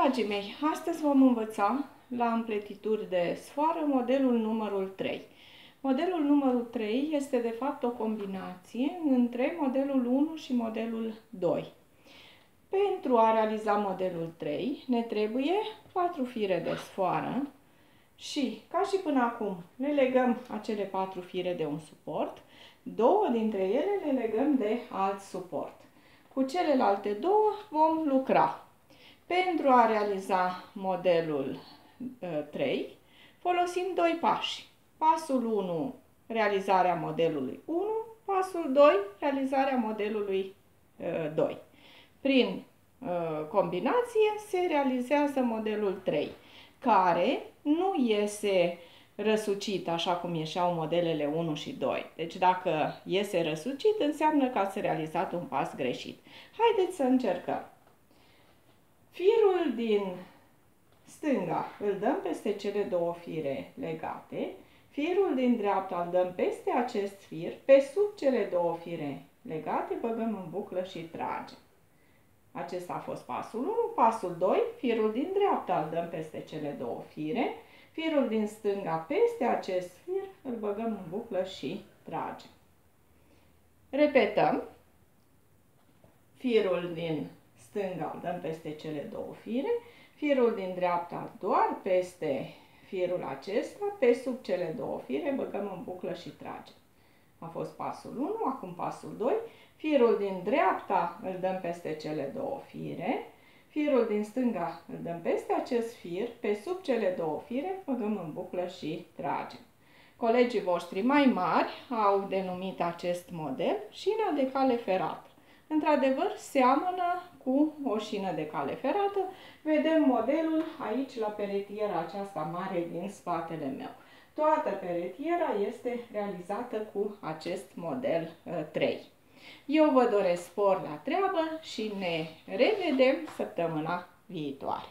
Dragii mei, astăzi vom învăța la împletituri de sfoară modelul numărul 3. Modelul numărul 3 este de fapt o combinație între modelul 1 și modelul 2. Pentru a realiza modelul 3 ne trebuie 4 fire de sfoară și, ca și până acum, le legăm acele 4 fire de un suport, două dintre ele le legăm de alt suport. Cu celelalte două vom lucra. Pentru a realiza modelul 3, folosim doi pași. Pasul 1, realizarea modelului 1, pasul 2, realizarea modelului 2. Prin combinație se realizează modelul 3, care nu iese răsucit așa cum ieșeau modelele 1 și 2. Deci dacă iese răsucit, înseamnă că ați realizat un pas greșit. Haideți să încercăm. Firul din stânga îl dăm peste cele două fire legate, firul din dreapta îl dăm peste acest fir, pe sub cele două fire legate, băgăm în buclă și tragem. Acesta a fost pasul 1. Pasul 2, firul din dreapta îl dăm peste cele două fire, firul din stânga peste acest fir, îl băgăm în buclă și tragem. Repetăm. Firul din stânga îl dăm peste cele două fire, firul din dreapta doar peste firul acesta, pe sub cele două fire, băgăm în buclă și tragem. A fost pasul 1, acum pasul 2, firul din dreapta îl dăm peste cele două fire, firul din stânga îl dăm peste acest fir, pe sub cele două fire, băgăm în buclă și tragem. Colegii voștri mai mari au denumit acest model șina de cale ferată. Într-adevăr, seamănă cu o șină de cale ferată. Vedem modelul aici la peretiera aceasta mare din spatele meu. Toată peretiera este realizată cu acest model 3. Eu vă doresc spor la treabă și ne revedem săptămâna viitoare.